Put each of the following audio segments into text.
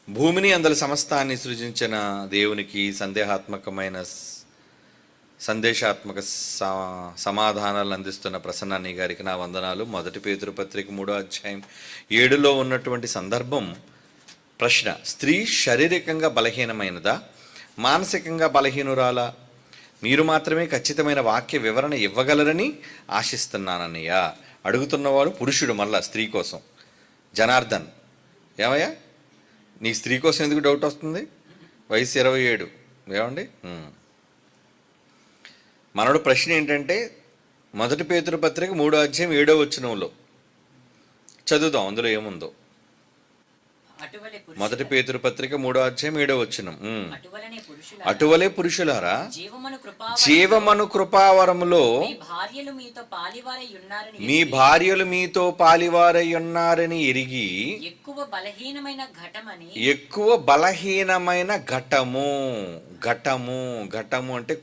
భూమిని అందరి సమస్తాన్ని సృజించిన దేవునికి సందేశాత్మక సమాధానాలు అందిస్తున్న ప్రసన్న గారికి నా వందనాలు. మొదటి పేతురు పత్రిక 3వ అధ్యాయం 7లో ఉన్నటువంటి సందర్భం ప్రశ్న: స్త్రీ శారీరకంగా బలహీనమైనదా, మానసికంగా బలహీనురాలా? మీరు మాత్రమే ఖచ్చితమైన వాక్య వివరణ ఇవ్వగలరని ఆశిస్తున్నానన్నయ్య. అడుగుతున్నవాడు పురుషుడు, మళ్ళా స్త్రీ కోసం. జనార్దన్, ఏమయ్యా నీ స్త్రీ కోసం ఎందుకు డౌట్ వస్తుంది? వయసు 27. ఏమండి? మనోడు ప్రశ్న ఏంటంటే మొదటి పేతురు పత్రిక 3వ అధ్యాయం 7వ వచనంలో చదువుదాం, అందులో ఏముందో. మొదటి పేతురు పత్రిక 3వ అధ్యాయం 7వ వచనం. అటువలే పురుషులారా, జీవమను కృపావరములో మీ భార్యలు మీతో పాలివారై ఉన్నారని ఎరిగి ఎక్కువ బలహీనమైన ఘటము అంటే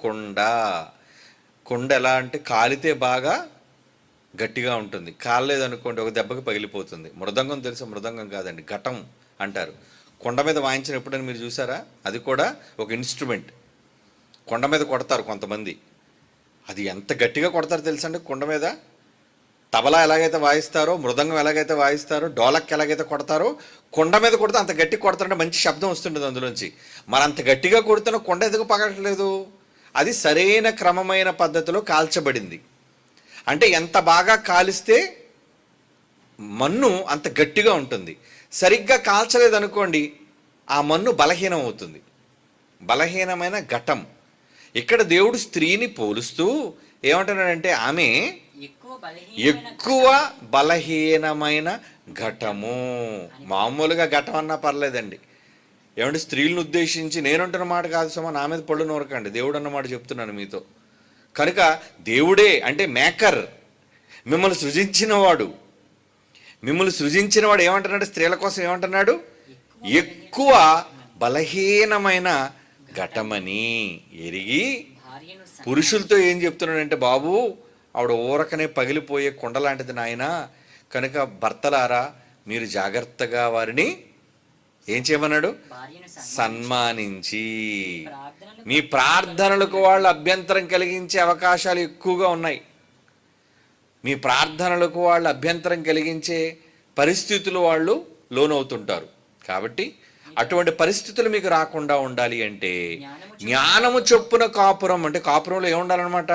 కొండ ఎలా అంటే కాలితే బాగా గట్టిగా ఉంటుంది, కాలేదనుకోండి ఒక దెబ్బకి పగిలిపోతుంది. మృదంగం తెలుసు? మృదంగం కాదండి, ఘటం అంటారు. కొండ మీద వాయించిన ఎప్పుడని మీరు చూసారా? అది కూడా ఒక ఇన్స్ట్రుమెంట్. కొండ మీద కొడతారు కొంతమంది. అది ఎంత గట్టిగా కొడతారో తెలుసా అండి? కొండ మీద తబలా ఎలాగైతే వాయిస్తారో, మృదంగం ఎలాగైతే వాయిస్తారో, డోలక్ ఎలాగైతే కొడతారో, కొండ మీద కొడితే అంత గట్టి కొడతారంటే మంచి శబ్దం వస్తుంటుంది అందులోంచి. మరి అంత గట్టిగా కొడుతున్న కొండ ఎందుకు పగలట్లేదు? అది సరైన క్రమమైన పద్ధతిలో కాల్చబడింది. అంటే ఎంత బాగా కాలిస్తే మన్ను అంత గట్టిగా ఉంటుంది. సరిగ్గా కాల్చలేదనుకోండి, ఆ మన్ను బలహీనం అవుతుంది. బలహీనమైన ఘటం. ఇక్కడ దేవుడు స్త్రీని పోలుస్తూ ఏమంటున్నాడంటే ఆమె ఎక్కువ బలహీనమైన ఘటము. మామూలుగా ఘటం అన్నా పర్లేదండి. ఏమంటే స్త్రీలను ఉద్దేశించి నేనంటున్న మాట కాదు సుమా, నా మీద పళ్ళు నూరకండి, దేవుడు అన్నమాట చెప్తున్నాను మీతో. కనుక దేవుడే అంటే మేకర్, మిమ్మల్ని సృజించినవాడు ఏమంటున్నాడు? స్త్రీల కోసం ఏమంటున్నాడు? ఎక్కువ బలహీనమైన ఘటమని ఎరిగి. పురుషులతో ఏం చెప్తున్నాడంటే, బాబు ఆవిడ ఊరకనే పగిలిపోయే కొండ లాంటిది నాయన, కనుక భర్తలారా మీరు జాగ్రత్తగా వారిని ఏం చేయమన్నాడు? సన్మానించి. మీ ప్రార్థనలకు వాళ్ళు అభ్యంతరం కలిగించే అవకాశాలు ఎక్కువగా ఉన్నాయి. మీ ప్రార్థనలకు వాళ్ళు అభ్యంతరం కలిగించే పరిస్థితులు వాళ్ళు లోనవుతుంటారు. కాబట్టి అటువంటి పరిస్థితులు మీకు రాకుండా ఉండాలి అంటే జ్ఞానము చొప్పున కాపురం. అంటే కాపురంలో ఏముండాలన్నమాట?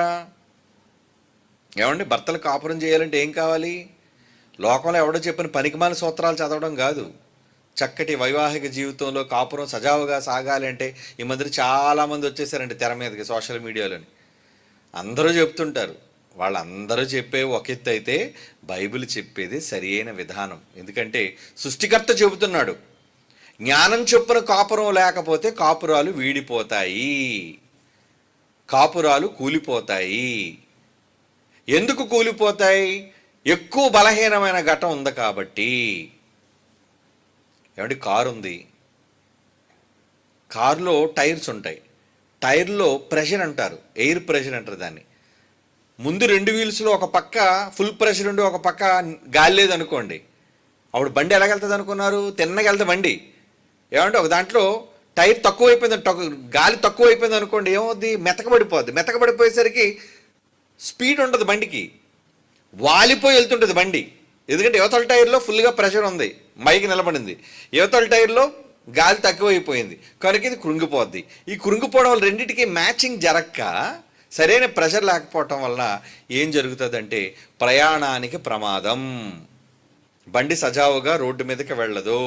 ఏమండి, భర్తలు కాపురం చేయాలంటే ఏం కావాలి? లోకంలో ఎవడో చెప్పిన పనికిమాలిన సూత్రాలు చదవడం కాదు. చక్కటి వైవాహిక జీవితంలో కాపురం సజావుగా సాగాలి అంటే ఈ మధ్య చాలామంది వచ్చేసారండి తెర మీదకి, సోషల్ మీడియాలోని. అందరూ చెప్తుంటారు. వాళ్ళందరూ చెప్పే ఒక ఎత్తు అయితే బైబిల్ చెప్పేది సరి అయిన విధానం. ఎందుకంటే సృష్టికర్త చెబుతున్నాడు, జ్ఞానం చొప్పున కాపురం లేకపోతే కాపురాలు వీడిపోతాయి, కాపురాలు కూలిపోతాయి. ఎందుకు కూలిపోతాయి? ఎక్కువ బలహీనమైన ఘటం ఉంది కాబట్టి. ఏమంటే కారు ఉంది, కారులో టైర్స్ ఉంటాయి. టైర్లో ప్రెషర్ అంటారు, ఎయిర్ ప్రెషర్ అంటారు దాన్ని. ముందు 2 వీల్స్లో ఒక పక్క ఫుల్ ప్రెషర్ ఉండి ఒక పక్క గాలి లేదనుకోండి, అప్పుడు బండి ఎలాగెళ్తుంది అనుకున్నారు? తిన్నగా వెళ్తే బండి. ఏమంటే ఒక దాంట్లో టైర్ తక్కువ అయిపోయింది, గాలి తక్కువ అయిపోయింది అనుకోండి, ఏమవుద్ది? మెతకబడిపోద్ది. మెతకబడిపోయేసరికి స్పీడ్ ఉండదు బండికి, వాలిపోయి వెళ్తుంటుంది బండి. ఎందుకంటే యువతల టైర్లో ఫుల్గా ప్రెషర్ ఉంది, మైకి నిలబడింది. యువతల టైర్లో గాలి తక్కువైపోయింది, కనుక ఇది కృంగిపోద్ది. ఈ కృంగిపోవడం వల్ల రెండింటికి మ్యాచింగ్ జరక్క, సరైన ప్రెషర్ లేకపోవటం వల్ల ఏం జరుగుతుందంటే ప్రయాణానికి ప్రమాదం. బండి సజావుగా రోడ్డు మీదకి వెళ్ళదు,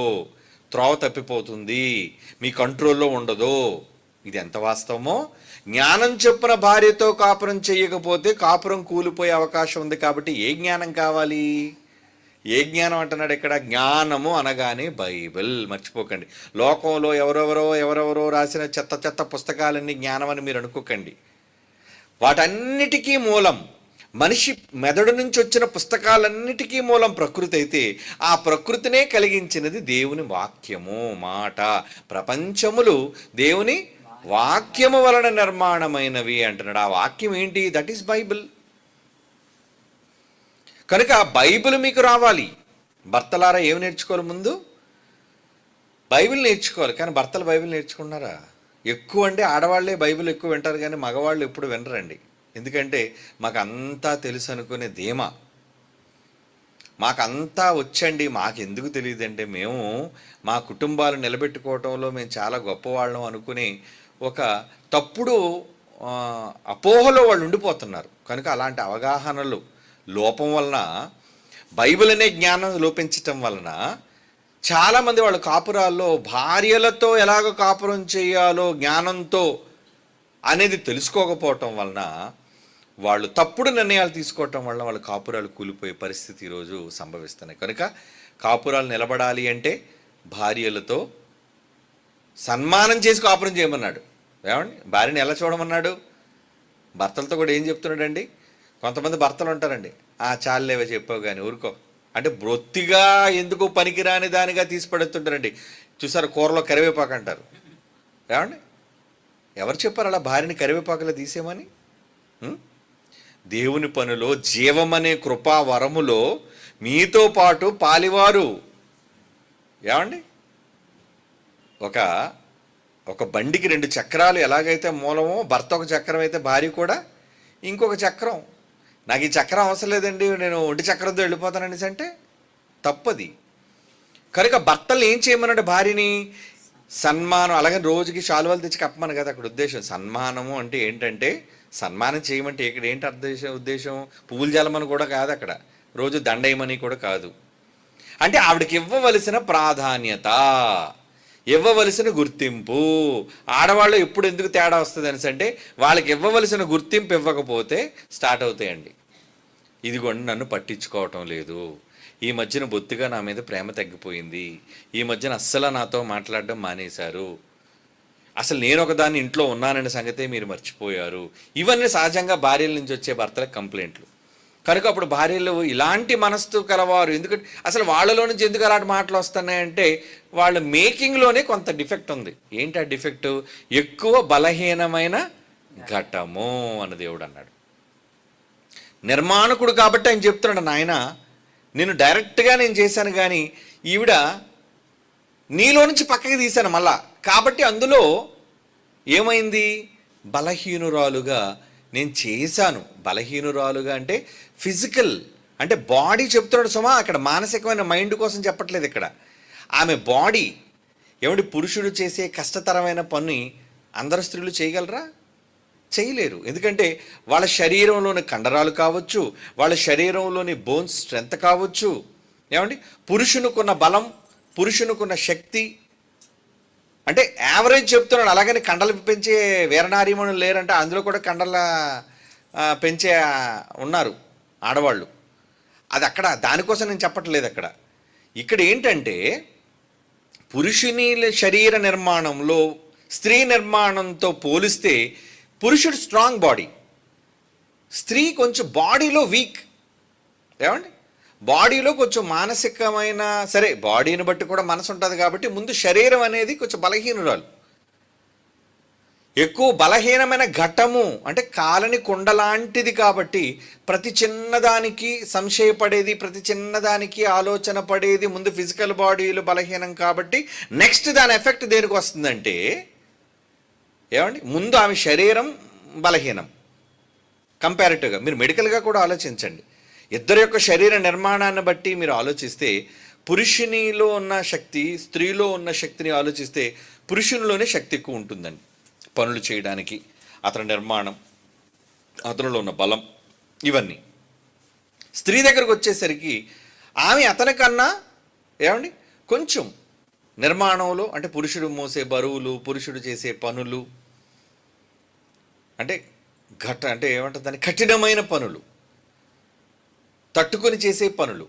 త్రోవ తప్పిపోతుంది, మీ కంట్రోల్లో ఉండదు. ఇది ఎంత వాస్తవమో. జ్ఞానం చొప్పున భార్యతో కాపురం చేయకపోతే కాపురం కూలిపోయే అవకాశం ఉంది. కాబట్టి ఏ జ్ఞానం కావాలి? ఏ జ్ఞానం అంటున్నాడు ఇక్కడ? జ్ఞానము అనగానే బైబిల్. మర్చిపోకండి. లోకంలో ఎవరెవరో రాసిన చెత్త పుస్తకాలన్నీ జ్ఞానం అని మీరు అనుకోకండి. వాటన్నిటికీ మూలం, మనిషి మెదడు నుంచి వచ్చిన పుస్తకాలన్నిటికీ మూలం ప్రకృతి అయితే, ఆ ప్రకృతినే కలిగించినది దేవుని వాక్యము, మాట. ప్రపంచములు దేవుని వాక్యము వలన నిర్మాణమైనవి అంటున్నాడు. ఆ వాక్యం ఏంటి? That is Bible. కనుక బైబిల్ మీకు రావాలి. భర్తలారా ఏమి నేర్చుకోవాలి? ముందు బైబిల్ నేర్చుకోవాలి, కానీ భర్తలు బైబిల్ నేర్చుకుంటున్నారా? ఎక్కువ అంటే ఆడవాళ్లే బైబిల్ ఎక్కువ వింటారు, కానీ మగవాళ్ళు ఎప్పుడు వినరండి. ఎందుకంటే మాకు అంతా తెలుసు అనుకునే ధీమా, మాకంతా వచ్చండి, మాకు ఎందుకు తెలియదంటే మేము మా కుటుంబాలు నిలబెట్టుకోవటంలో మేము చాలా గొప్పవాళ్ళం అనుకుని ఒక తప్పుడు అపోహలో వాళ్ళు ఉండిపోతున్నారు. కనుక అలాంటి అవగాహనలు లోపం వలన, బైబిల్ అనే జ్ఞానం లోపించటం వలన చాలామంది వాళ్ళ కాపురాల్లో భార్యలతో ఎలాగ కాపురం చేయాలో జ్ఞానంతో అనేది తెలుసుకోకపోవటం వలన వాళ్ళు తప్పుడు నిర్ణయాలు తీసుకోవటం వల్ల వాళ్ళ కాపురాలు కూలిపోయే పరిస్థితి ఈరోజు సంభవిస్తున్నాయి. కనుక కాపురాలు నిలబడాలి అంటే భార్యలతో సన్మానం చేసి కాపురం చేయమన్నాడు. ఏమండి, భార్యని ఎలా చూడమన్నాడు? భర్తలతో కూడా ఏం చెప్తున్నాడండి? కొంతమంది భర్తలు ఉంటారండి, చాలేవే చెప్పావు కానీ ఊరుకో అంటే బొత్తిగా ఎందుకు పనికిరాని దానిగా తీసి పడుతుంటారండి. చూసారు, కూరలో కరివేపాకు అంటారు. ఏమండి, ఎవరు చెప్పారు అలా భార్యని కరివేపాకులో తీసేమని? దేవుని పనులో జీవమనే కృపా వరములో మీతో పాటు పాలివారు. ఏమండి, ఒక బండికి 2 చక్రాలు ఎలాగైతే మూలమో, భర్త ఒక చక్రం అయితే భార్య కూడా ఇంకొక చక్రం. నాకు ఈ చక్రం అవసరం లేదండి, నేను ఒంటి చక్రంతో వెళ్ళిపోతాననేసి అంటే తప్పది. కనుక భర్తలు ఏం చేయమన్నాడు? భార్యని సన్మానం, అలాగే రోజుకి శాలువాలు తెచ్చి కప్పమని కదా అక్కడ ఉద్దేశం. సన్మానము అంటే ఏంటంటే, సన్మానం చేయమంటే ఇక్కడ ఏంటి ఉద్దేశం? పువ్వులు జలమని కూడా కాదు, అక్కడ రోజు దండయమని కూడా కాదు. అంటే ఆవిడకి ఇవ్వవలసిన ప్రాధాన్యత, ఇవ్వవలసిన గుర్తింపు. ఆడవాళ్ళు ఎప్పుడు ఎందుకు తేడా వస్తుంది అనేసి అంటే, వాళ్ళకి ఇవ్వవలసిన గుర్తింపు ఇవ్వకపోతే స్టార్ట్ అవుతాయండి. ఇదిగోండి నన్ను పట్టించుకోవటం లేదు, ఈ మధ్యన బొత్తిగా నా మీద ప్రేమ తగ్గిపోయింది, ఈ మధ్యన అస్సలు నాతో మాట్లాడడం మానేశారు, అసలు నేను ఒకదాన్ని ఇంట్లో ఉన్నాననే సంగతే మీరు మర్చిపోయారు. ఇవన్నీ సహజంగా భార్యల నుంచి వచ్చే భర్తల కంప్లైంట్లు. కనుక అప్పుడు భార్యలు ఇలాంటి మనస్సు కలవారు. ఎందుకంటే అసలు వాళ్ళలో నుంచి ఎందుకు అలాంటి మాటలు వస్తున్నాయంటే, వాళ్ళ మేకింగ్లోనే కొంత డిఫెక్ట్ ఉంది. ఏంటి ఆ డిఫెక్ట్? ఎక్కువ బలహీనమైన ఘటము అని దేవుడు అన్నాడు. నిర్మాణకుడు కాబట్టి ఆయన చెప్తున్నాడు, నాయన నేను డైరెక్ట్గా నేను చేశాను, కానీ ఈవిడ నీలో నుంచి పక్కకి తీశాను మళ్ళా. కాబట్టి అందులో ఏమైంది? బలహీనురాలుగా నేను చేశాను. బలహీనురాలుగా అంటే ఫిజికల్, అంటే బాడీ చెప్తున్నాడు సుమా, అక్కడ మానసికమైన మైండ్ కోసం చెప్పట్లేదు ఇక్కడ. ఆమె బాడీ. ఏమంటే పురుషుడు చేసే కష్టతరమైన పని అందరు స్త్రీలు చేయగలరా? చేయలేరు. ఎందుకంటే వాళ్ళ శరీరంలోని కండరాలు కావచ్చు, వాళ్ళ శరీరంలోని బోన్స్ స్ట్రెంత్ కావచ్చు. ఏమండి, పురుషునికున్న బలం, పురుషునికున్న శక్తి, అంటే యావరేజ్ చెప్తున్నాడు. అలాగని కండలు పెంచే వీరనారీమణులు లేరంటే, అందులో కూడా కండల పెంచే ఉన్నారు ఆడవాళ్ళు. అది అక్కడ దానికోసం నేను చెప్పట్లేదు. ఇక్కడ ఏంటంటే, పురుషుని శరీర నిర్మాణంలో స్త్రీ నిర్మాణంతో పోలిస్తే పురుషుడు స్ట్రాంగ్ బాడీ, స్త్రీ కొంచెం బాడీలో వీక్. ఏమండి, బాడీలో కొంచెం మానసికమైన, సరే బాడీని బట్టి కూడా మనసు ఉంటుంది కాబట్టి ముందు శరీరం అనేది కొంచెం బలహీనురాలు. ఎక్కువ బలహీనమైన ఘటము అంటే కాలని కుండలాంటిది కాబట్టి ప్రతి చిన్నదానికి సంశయపడేది, ప్రతి చిన్నదానికి ఆలోచన పడేది. ముందు ఫిజికల్ బాడీలు బలహీనం కాబట్టి నెక్స్ట్ దాని ఎఫెక్ట్ దేనికి వస్తుందంటే, ఏమండి, ముందు ఆమె శరీరం బలహీనం. కంపారిటివ్గా మీరు మెడికల్గా కూడా ఆలోచించండి. ఇద్దరి యొక్క శరీర నిర్మాణాన్ని బట్టి మీరు ఆలోచిస్తే, పురుషునిలో ఉన్న శక్తి స్త్రీలో ఉన్న శక్తిని ఆలోచిస్తే పురుషునిలోనే శక్తి ఎక్కువ ఉంటుందండి పనులు చేయడానికి. అతని నిర్మాణం, అతనిలో ఉన్న బలం, ఇవన్నీ. స్త్రీ దగ్గరకు వచ్చేసరికి ఆమె అతనికన్నా ఏమండి కొంచెం నిర్మాణంలో, అంటే పురుషుడు మోసే బరువులు, పురుషుడు చేసే పనులు, అంటే అంటే ఏమంటుంది దాన్ని, కఠినమైన పనులు, తట్టుకొని చేసే పనులు.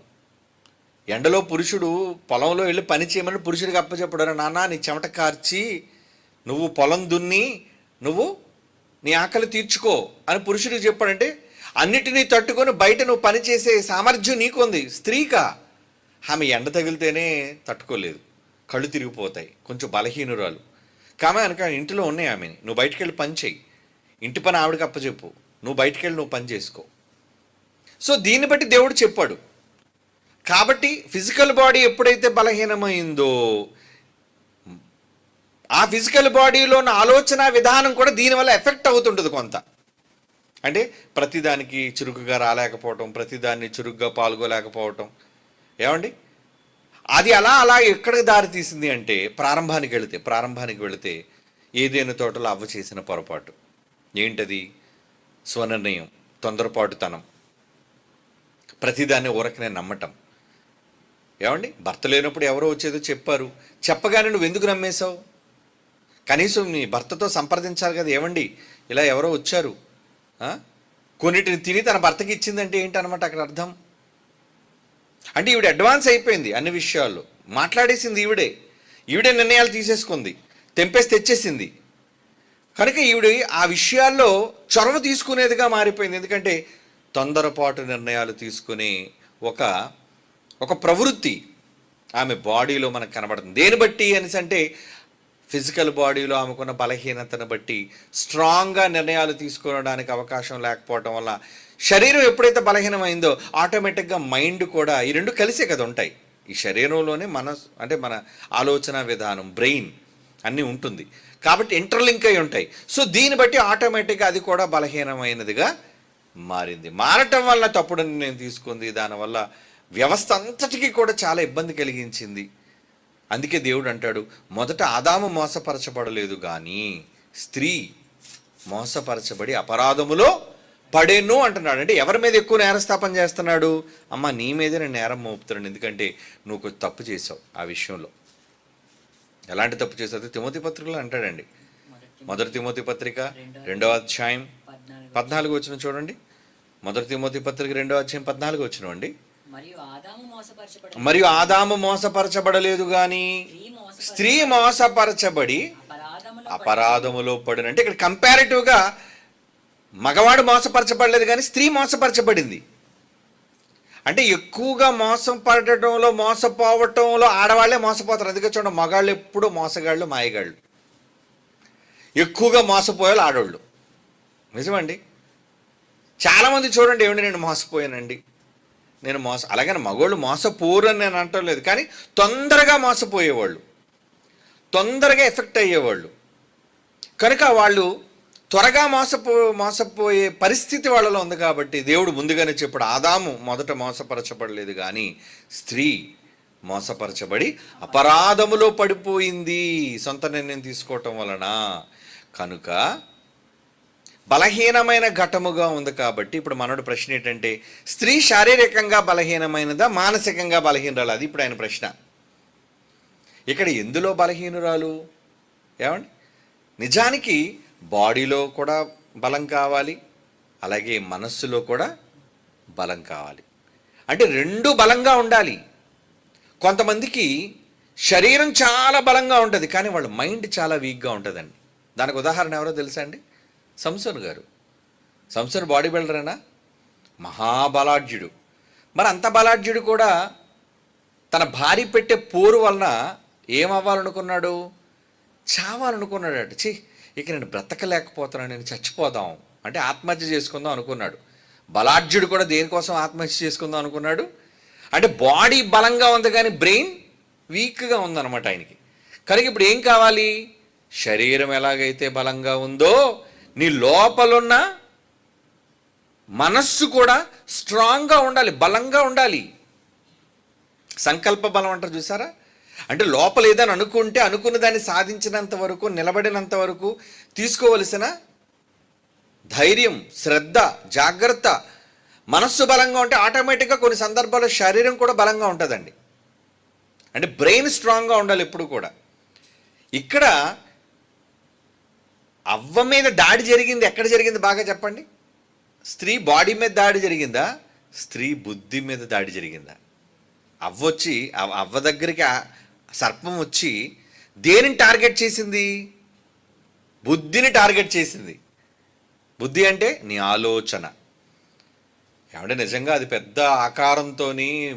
ఎండలో పురుషుడు పొలంలో వెళ్ళి పని చేయమని పురుషుడికి అప్పచెప్పడారు. నాన్న నీ చెమట కార్చి నువ్వు పొలం దున్ని నువ్వు నీ ఆకలి తీర్చుకో అని పురుషుడికి చెప్పాడంటే, అన్నిటినీ తట్టుకొని బయట నువ్వు పని చేసే సామర్థ్యం నీకుంది. స్త్రీకా, ఆమె ఎండ తగిలితేనే తట్టుకోలేదు, కళ్ళు తిరిగిపోతాయి, కొంచెం బలహీనురాలు. కామె అనక ఇంటిలో ఉన్నాయి ఆమెని, నువ్వు బయటికి వెళ్ళి పని చేయి, ఇంటి పని ఆవిడకి అప్పచెప్పు, నువ్వు బయటికి వెళ్ళి నువ్వు పని చేసుకో. సో దీన్ని బట్టి దేవుడు చెప్పాడు. కాబట్టి ఫిజికల్ బాడీ ఎప్పుడైతే బలహీనమైందో ఫిజికల్ బాడీలో ఉన్న ఆలోచన విధానం కూడా దీనివల్ల ఎఫెక్ట్ అవుతుంటుంది కొంత. అంటే ప్రతిదానికి చురుకుగా రాలేకపోవటం, ప్రతిదాన్ని చురుగ్గా పాల్గొలేకపోవటం. ఏమండి, అది అలా ఎక్కడికి దారి తీసింది అంటే ప్రారంభానికి వెళితే ఏదైనా తోటలో అవ్వ చేసిన పొరపాటు ఏంటది? స్వనిర్ణయం, తొందరపాటుతనం, ప్రతిదాన్ని ఊరకనే నమ్మటం. ఏమండి, భర్త లేనప్పుడు ఎవరో వచ్చేదో చెప్పారు, చెప్పగానే నువ్వు ఎందుకు నమ్మేశావు? కనీసం నీ భర్తతో సంప్రదించాలి కదా, ఏమండి ఇలా ఎవరో వచ్చారు, కొన్నిటిని తిని తన భర్తకి ఇచ్చిందంటే ఏంటనమాట అక్కడ అర్థం. అంటే ఈవిడ అడ్వాన్స్ అయిపోయింది అన్ని విషయాల్లో, మాట్లాడేసింది ఈవిడే నిర్ణయాలు తీసేసుకుంది, తెంపేసి తెచ్చేసింది. కనుక ఈవిడ ఆ విషయాల్లో చొరవ తీసుకునేదిగా మారిపోయింది. ఎందుకంటే తొందరపాటు నిర్ణయాలు తీసుకునే ఒక ప్రవృత్తి ఆమె బాడీలో మనకు కనబడుతుంది. దేని బట్టి అనేసి అంటే ఫిజికల్ బాడీలో ఆమెకున్న బలహీనతను బట్టి స్ట్రాంగ్గా నిర్ణయాలు తీసుకోవడానికి అవకాశం లేకపోవడం వల్ల శరీరం ఎప్పుడైతే బలహీనమైందో ఆటోమేటిక్గా మైండ్ కూడా, ఈ రెండు కలిసే కదా ఉంటాయి. ఈ శరీరంలోనే మన ఆలోచన విధానం, బ్రెయిన్ అన్నీ ఉంటుంది కాబట్టి ఇంటర్లింక్ అయి ఉంటాయి. సో దీన్ని బట్టి ఆటోమేటిక్గా అది కూడా బలహీనమైనదిగా మారటం వల్ల తప్పుడు నిర్ణయం తీసుకుంది. దానివల్ల వ్యవస్థ అంతటికీ కూడా చాలా ఇబ్బంది కలిగించింది. అందుకే దేవుడు అంటాడు, మొదట ఆదాము మోసపరచబడలేదు కానీ స్త్రీ మోసపరచబడి అపరాధములో పడేను అంటున్నాడు. అంటే ఎవరి మీద ఎక్కువ నేరస్థాపన చేస్తున్నాడు? అమ్మ, నీ మీదే నేను నేరం మోపుతున్నాను, ఎందుకంటే నువ్వు కొంచెం తప్పు చేసావు ఆ విషయంలో. ఎలాంటి తప్పు చేసావు? తిమోతి పత్రికలో అంటాడండి, మొదటి తిమోతి పత్రిక 2వ అధ్యాయం 14 వచనం చూడండి. మొదటి తిమోతి పత్రిక 2వ అధ్యాయం 14 వచనం అండి. మరియు ఆదాము మోసపరచబడలేదు గాని స్త్రీ మోసపరచబడి అపరాధములో పడిన. అంటే ఇక్కడ కంపారిటివ్గా మగవాడు మోసపరచబడలేదు కానీ స్త్రీ మోసపరచబడింది. అంటే ఎక్కువగా మోసపోవటంలో ఆడవాళ్లే మోసపోతారు. అందుకే చూడండి, మగాళ్ళు ఎప్పుడు మోసగాళ్ళు, మాయగాళ్ళు. ఎక్కువగా మోసపోయాలి ఆడవాళ్ళు. నిజమండి. చాలామంది చూడండి, ఏమండి నేను మోసపోయానండి, అలాగని మగవాళ్ళు మోసపోరు అని నేను అంటం లేదు, కానీ తొందరగా మోసపోయేవాళ్ళు, తొందరగా ఎఫెక్ట్ అయ్యేవాళ్ళు. కనుక వాళ్ళు త్వరగా మోసపోయే పరిస్థితి వాళ్ళలో ఉంది. కాబట్టి దేవుడు ముందుగానే చెప్పాడు, ఆదాము మొదట మోసపరచబడలేదు కానీ స్త్రీ మోసపరచబడి అపరాధములో పడిపోయింది సొంత నిర్ణయం తీసుకోవటం వలన. కనుక బలహీనమైన ఘటముగా ఉంది. కాబట్టి ఇప్పుడు మనోడు ప్రశ్న ఏంటంటే, స్త్రీ శారీరకంగా బలహీనమైనదా, మానసికంగా బలహీనరాలు? అది ఇప్పుడు ఆయన ప్రశ్న. ఇక్కడ ఎందులో బలహీనురాలు? ఏమండి, నిజానికి బాడీలో కూడా బలం కావాలి, అలాగే మనస్సులో కూడా బలం కావాలి. అంటే రెండు బలంగా ఉండాలి. కొంతమందికి శరీరం చాలా బలంగా ఉంటుంది కానీ వాళ్ళ మైండ్ చాలా వీక్గా ఉంటుందండి. దానికి ఉదాహరణ ఎవరో తెలుసా అండి? సంసోన్ గారు. సంసోన్ బాడీ బిల్డరేనా? మహాబలాఢ్యుడు. మరి అంత బలాఢ్యుడు కూడా తన భార్య పెట్టే పోరు వలన ఏమవ్వాలనుకున్నాడు? చావాలనుకున్నాడట. ఇక నేను బ్రతకలేకపోతున్నాను, నేను చచ్చిపోదాం అంటే ఆత్మహత్య చేసుకుందాం అనుకున్నాడు. బలాఢ్యుడు కూడా దేనికోసం ఆత్మహత్య చేసుకుందాం అనుకున్నాడు? అంటే బాడీ బలంగా ఉంది కానీ బ్రెయిన్ వీక్గా ఉందన్నమాట ఆయనకి. కనుక ఇప్పుడు ఏం కావాలి? శరీరం ఎలాగైతే బలంగా ఉందో నీ లోపలున్న మనస్సు కూడా స్ట్రాంగ్గా ఉండాలి, బలంగా ఉండాలి. సంకల్ప బలం అంటారు చూసారా? అంటే లోపల ఏదని అనుకుంటే అనుకున్న దాన్ని సాధించినంత వరకు, నిలబడినంత వరకు తీసుకోవలసిన ధైర్యం, శ్రద్ధ, జాగ్రత్త, మనస్సు బలంగా ఉంటే ఆటోమేటిక్గా కొన్ని సందర్భాల్లో శరీరం కూడా బలంగా ఉంటుందండి. అంటే బ్రెయిన్ స్ట్రాంగ్గా ఉండాలి ఎప్పుడు కూడా. ఇక్కడ అవ్వ మీద దాడి జరిగింది ఎక్కడ జరిగింది బాగా చెప్పండి? స్త్రీ బాడీ మీద దాడి జరిగిందా? స్త్రీ బుద్ధి మీద దాడి జరిగిందా? అవ్వ దగ్గరికి సర్పం వచ్చి దేనిని టార్గెట్ చేసింది? బుద్ధిని టార్గెట్ చేసింది. బుద్ధి అంటే నీ ఆలోచన. ఏమంటే నిజంగా అది పెద్ద ఆకారంతో,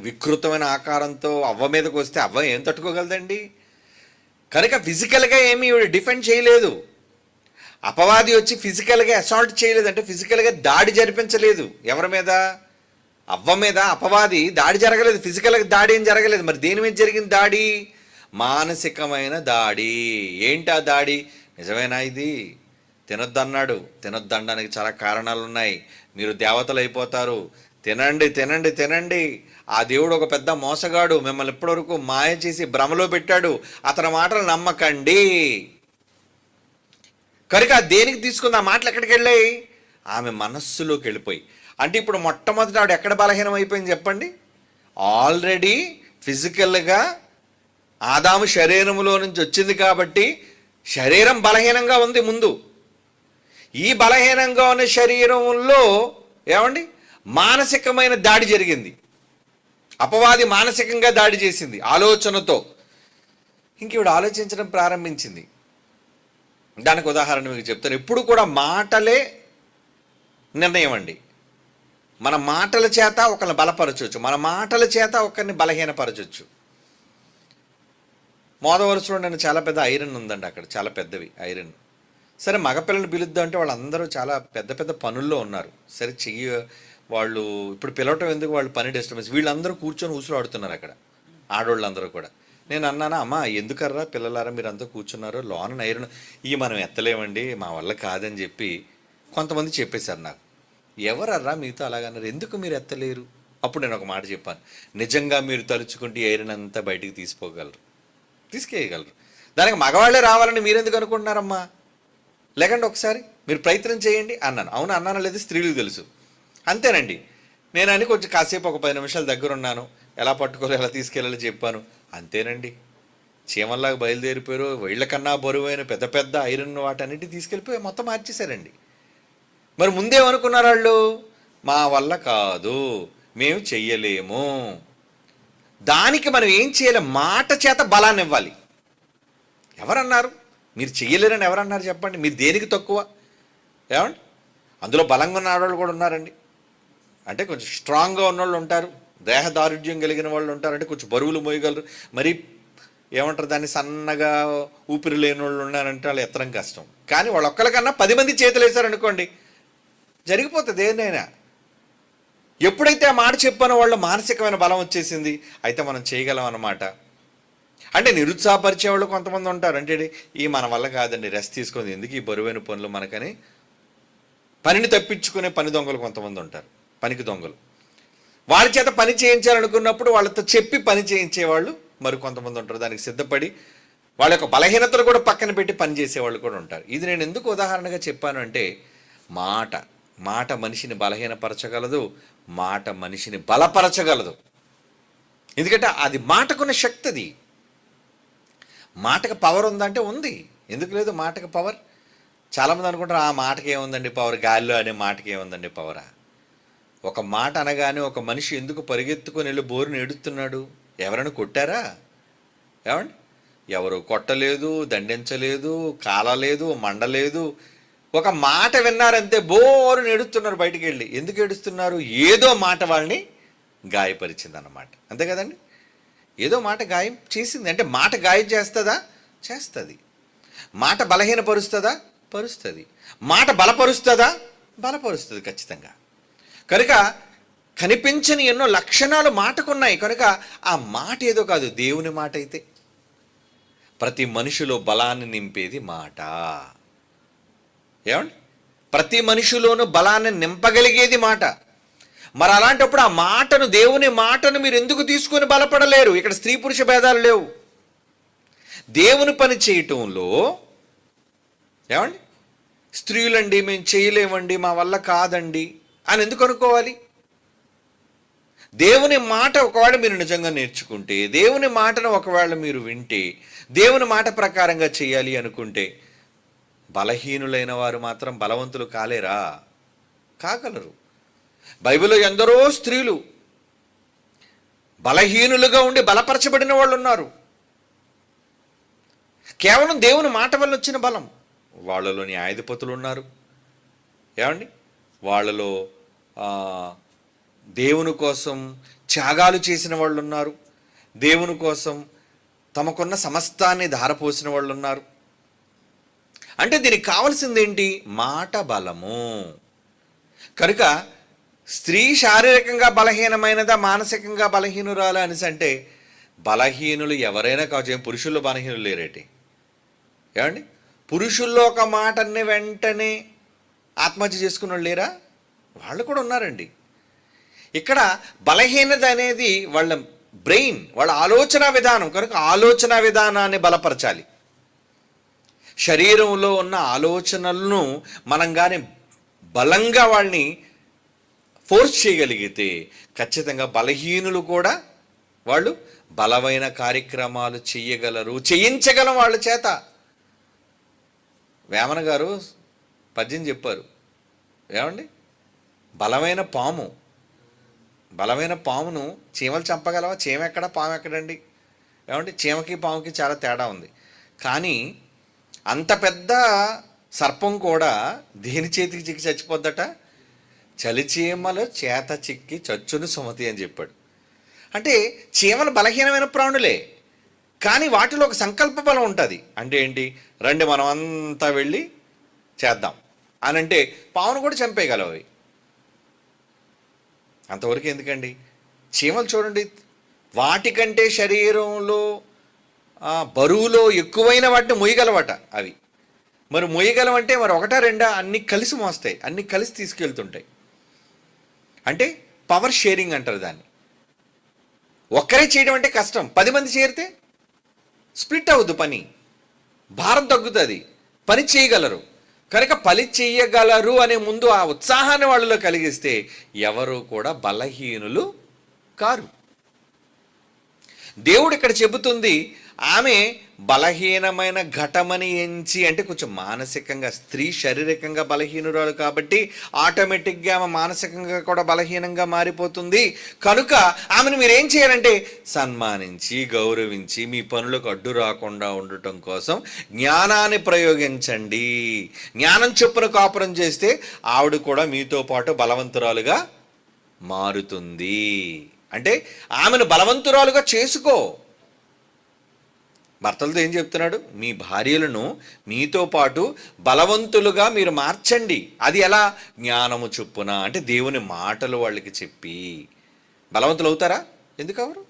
వికృతమైన ఆకారంతో అవ్వ మీదకి వస్తే అవ్వ ఏం తట్టుకోగలదండి? కనుక ఫిజికల్గా ఏమీ డిఫెండ్ చేయలేదు. అపవాది వచ్చి ఫిజికల్గా అసాల్ట్ చేయలేదు, అంటే ఫిజికల్గా దాడి జరిపించలేదు. ఎవరి మీద? అవ్వ మీద అపవాది దాడి జరగలేదు. ఫిజికల్గా దాడి ఏం జరగలేదు. మరి దేని మీద జరిగింది దాడి? మానసికమైన దాడి. ఏంటి ఆ దాడి? నిజమేనా ఇది? తినొద్దన్నాడు. తినొద్దనడానికి చాలా కారణాలు ఉన్నాయి. మీరు దేవతలు అయిపోతారు. తినండి తినండి తినండి. ఆ దేవుడు ఒక పెద్ద మోసగాడు, మిమ్మల్ని ఇప్పటివరకు మాయ చేసి భ్రమలో పెట్టాడు, అతని మాటలు నమ్మకండి. కనుక దేనికి తీసుకుంది? ఆ మాటలు ఎక్కడికి వెళ్ళాయి? ఆమె మనస్సులోకి వెళ్ళిపోయి. అంటే ఇప్పుడు మొట్టమొదటి ఆవిడ ఎక్కడ బలహీనం అయిపోయింది చెప్పండి? ఆల్రెడీ ఫిజికల్గా ఆదాము శరీరములో నుంచి వచ్చింది కాబట్టి శరీరం బలహీనంగా ఉంది ముందు. ఈ బలహీనంగా ఉన్న శరీరంలో ఏమండి మానసికమైన దాడి జరిగింది. అపవాది మానసికంగా దాడి చేసింది ఆలోచనతో. ఇంక ఈవిడ ఆలోచించడం ప్రారంభించింది. దానికి ఉదాహరణ మీకు చెప్తాను. ఎప్పుడు కూడా మాటలే నిర్ణయం అండి. మన మాటల చేత ఒకరిని బలపరచవచ్చు, మన మాటల చేత ఒకరిని బలహీనపరచవచ్చు. మోదవలసలో నేను చాలా పెద్ద ఐరన్ ఉందండి, అక్కడ చాలా పెద్దవి ఐరన్. సరే మగపిల్లల్ని పిలుద్దాం అంటే వాళ్ళందరూ చాలా పెద్ద పెద్ద పనుల్లో ఉన్నారు. సరే వాళ్ళు ఇప్పుడు పిలవటం ఎందుకు, వాళ్ళు పని డిస్టర్బెన్స్. వీళ్ళందరూ కూర్చొని ఊసులాడుతున్నారు అక్కడ, ఆడవాళ్ళందరూ కూడా. నేను అన్నానా, అమ్మ ఎందుకర్రా పిల్లలారా మీరు అంతా కూర్చున్నారు, లోన ఐరన్ మనం ఎత్తలేమండి, మా వల్ల కాదని చెప్పి కొంతమంది చెప్పేశారు నాకు. ఎవరర్రా మీతో అలాగన్నారు, ఎందుకు మీరు ఎత్తలేరు? అప్పుడు నేను ఒక మాట చెప్పాను, నిజంగా మీరు తలుచుకుంటే ఐరన్ అంతా బయటికి తీసుకేయగలరు. దానికి మగవాళ్ళే రావాలని మీరెందుకు అనుకుంటున్నారమ్మా? లేకండి ఒకసారి మీరు ప్రయత్నం చేయండి అన్నాను. అవును అన్నాను, లేదు స్త్రీలకు తెలుసు. అంతేనండి. నేను అని కొంచెం కాసేపు ఒక 10 నిమిషాలు దగ్గర ఉన్నాను, ఎలా పట్టుకోవాలి ఎలా తీసుకెళ్ళాలి చెప్పాను. అంతేనండి, చీమల్లాగా బయలుదేరిపోయారు. వీళ్ళకన్నా బరువైన పెద్ద పెద్ద ఐరన్ వాటన్నిటి తీసుకెళ్ళిపోయి మొత్తం మార్చేశారండి. మరి ముందేమనుకున్నారు వాళ్ళు? మా వల్ల కాదు, మేము చెయ్యలేము. దానికి మనం ఏం చేయాలి? మాట చేత బలాన్ని ఇవ్వాలి. ఎవరన్నారు మీరు చెయ్యలేరని? ఎవరన్నారు చెప్పండి? మీరు దేనికి తక్కువ? ఏమండి, అందులో బలంగా ఉన్న ఆడవాళ్ళు కూడా ఉన్నారండి. అంటే కొంచెం స్ట్రాంగ్గా ఉన్నవాళ్ళు ఉంటారు, దేహదారుఢ్యం కలిగిన వాళ్ళు ఉంటారు, అంటే కొంచెం బరువులు మోయగలరు. మరి ఏమంటారు దాన్ని, సన్నగా ఊపిరి లేని వాళ్ళు ఉన్నారంటే వాళ్ళు ఎత్తడం కష్టం. కానీ వాళ్ళు ఒక్కరికన్నా 10 మంది చేతులు వేశారనుకోండి, జరిగిపోతుంది ఏదైనా. ఎప్పుడైతే ఆ మాట చెప్పానో వాళ్ళు మానసికమైన బలం వచ్చేసింది, అయితే మనం చేయగలం అన్నమాట. అంటే నిరుత్సాహపరిచే వాళ్ళు కొంతమంది ఉంటారు. అంటే మన వల్ల కాదండి, రెస్ట్ తీసుకుంది, ఎందుకు ఈ బరువైన పనులు మనకని పనిని తప్పించుకునే పని దొంగలు కొంతమంది ఉంటారు, పనికి దొంగలు. వాళ్ళ చేత పని చేయించాలనుకున్నప్పుడు వాళ్ళతో చెప్పి పని చేయించేవాళ్ళు మరి కొంతమంది ఉంటారు. దానికి సిద్ధపడి వాళ్ళ యొక్క బలహీనతలు కూడా పక్కన పెట్టి పని చేసేవాళ్ళు కూడా ఉంటారు. ఇది నేను ఎందుకు ఉదాహరణగా చెప్పాను అంటే, మాట మనిషిని బలహీనపరచగలదు, మాట మనిషిని బలపరచగలదు. ఎందుకంటే అది మాటకున్న శక్తి. అది మాటకు పవర్ ఉందంటే ఉంది, ఎందుకు లేదు మాటకు పవర్? చాలామంది అనుకుంటారు ఆ మాటకి ఏముందండి పవర్, గాలిలో అనే మాటకి ఏముందండి పవరా? ఒక మాట అనగానే ఒక మనిషి ఎందుకు పరిగెత్తుకొని వెళ్ళి బోరుని ఏడుస్తున్నాడు? ఎవరైనా కొట్టారా? ఏమండి, ఎవరు కొట్టలేదు, దండించలేదు, కాలలేదు, మండలేదు. ఒక మాట విన్నారంతే బోరుని ఏడుస్తున్నారు బయటికి వెళ్ళి. ఎందుకు ఏడుస్తున్నారు? ఏదో మాట వాళ్ళని గాయపరిచింది అన్నమాట. అంతే కదండి, ఏదో మాట గాయం చేసింది. అంటే మాట గాయం చేస్తుందా? చేస్తుంది. మాట బలహీనపరుస్తుందా? పరుస్తుంది. మాట బలపరుస్తుందా? బలపరుస్తుంది ఖచ్చితంగా. కనుక కనిపించని ఎన్నో లక్షణాలు మాటకున్నాయి. కనుక ఆ మాట ఏదో కాదు, దేవుని మాట అయితే. ప్రతి మనిషిలో బలాన్ని నింపేది మాట. ఏమండి, ప్రతి మనిషిలోనూ బలాన్ని నింపగలిగేది మాట. మరి అలాంటప్పుడు ఆ మాటను, దేవుని మాటను మీరు ఎందుకు తీసుకొని బలపడలేరు? ఇక్కడ స్త్రీ పురుష భేదాలు లేవు. దేవుని పని చేయటంలో ఏమండి, స్త్రీలండి మేము చేయలేమండి, మా వల్ల కాదండి అని ఎందుకు అనుకోవాలి? దేవుని మాట ఒకవేళ మీరు నిజంగా నేర్చుకుంటే, దేవుని మాటను ఒకవేళ మీరు వింటే, దేవుని మాట ప్రకారంగా చేయాలి అనుకుంటే, బలహీనులైన వారు మాత్రం బలవంతులు కాలేరా? కాగలరు. బైబిల్లో ఎందరో స్త్రీలు బలహీనులుగా ఉండి బలపరచబడిన వాళ్ళు ఉన్నారు. కేవలం దేవుని మాట వల్ల వచ్చిన బలం. వాళ్ళలో న్యాయాధిపతులు ఉన్నారు. ఏమండి, వాళ్ళలో దేవుని కోసం త్యాగాలు చేసిన వాళ్ళు ఉన్నారు. దేవుని కోసం తమకున్న సమస్తాన్ని ధారపోసిన వాళ్ళు ఉన్నారు. అంటే దీనికి కావాల్సింది ఏంటి? మాట బలము. కనుక స్త్రీ శారీరకంగా బలహీనమైనదా, మానసికంగా బలహీనురాలా అనేసి అంటే, బలహీనులు ఎవరైనా కావచ్చు. ఏం పురుషుల్లో బలహీనులు లేరేటి? ఏమండి, పురుషుల్లో ఒక మాటని వెంటనే ఆత్మహత్య చేసుకున్న వాళ్ళు లేరా? వాళ్ళు కూడా ఉన్నారండి. ఇక్కడ బలహీనత అనేది వాళ్ళ బ్రెయిన్, వాళ్ళ ఆలోచన విధానం. కనుక ఆలోచన విధానాన్ని బలపరచాలి. శరీరంలో ఉన్న ఆలోచనలను మనం కానీ బలంగా వాళ్ళని ఫోర్స్ చేయగలిగితే ఖచ్చితంగా బలహీనులు కూడా వాళ్ళు బలమైన కార్యక్రమాలు చేయగలరు, చేయించగలం వాళ్ళ చేత. వేమన గారు పద్యం చెప్పారు. ఏమండి, బలమైన పామును చీమలు చంపగలవా? చీమ ఎక్కడ, పాము ఎక్కడండి? ఏమండి, చీమకి పాముకి చాలా తేడా ఉంది. కానీ అంత పెద్ద సర్పం కూడా దేని చేతికి చిక్కి చచ్చిపోద్దట? చలిచీమలు చేత చిక్కి చచ్చును సుమతి అని చెప్పాడు. అంటే చీమలు బలహీనమైన ప్రాణులే, కానీ వాటిలో ఒక సంకల్ప బలం ఉంటుంది. అంటే ఏంటి? రండి మనం అంతా వెళ్ళి చేద్దాం అని అంటే పావును కూడా చంపేయగలవు అవి. అంతవరకు ఎందుకండి? చీమలు చూడండి, వాటికంటే శరీరంలో బరువులో ఎక్కువైన వాటిని మొయ్యగలవట అవి. మరి మొయ్యగలవంటే మరి ఒకటా రెండా? అన్నీ కలిసి మోస్తాయి, అన్నీ కలిసి తీసుకెళ్తుంటాయి. అంటే పవర్ షేరింగ్ అంటారు దాన్ని. ఒక్కరే చేయడం అంటే కష్టం, 10 మంది చేరితే స్ప్లిట్ అవుద్దు పని, భారం తగ్గుతుంది, పని చేయగలరు. కనుక పని చేయగలరు అనే ముందు ఆ ఉత్సాహాన్ని వాళ్ళలో కలిగిస్తే ఎవరు కూడా బలహీనులు కారు. దేవుడు ఇక్కడ చెబుతుంది ఆమె బలహీనమైన ఘటమని ఎంచి, అంటే కొంచెం మానసికంగా, స్త్రీ శారీరకంగా బలహీనురాలు కాబట్టి ఆటోమేటిక్గా ఆమె మానసికంగా కూడా బలహీనంగా మారిపోతుంది. కనుక ఆమెను మీరేం చేయాలంటే సన్మానించి గౌరవించి మీ పనులకు అడ్డు రాకుండా ఉండటం కోసం జ్ఞానాన్ని ప్రయోగించండి. జ్ఞానం చొప్పున కాపురం చేస్తే ఆవిడ కూడా మీతో పాటు బలవంతురాలుగా మారుతుంది. అంటే ఆమెను బలవంతురాలుగా చేసుకో. భర్తలతో ఏం చెప్తున్నాడు? మీ భార్యలను మీతో పాటు బలవంతులుగా మీరు మార్చండి. అది ఎలా? జ్ఞానము చొప్పున, అంటే దేవుని మాటలు వాళ్ళకి చెప్పి. బలవంతులు అవుతారా? ఎందుకు అవరు?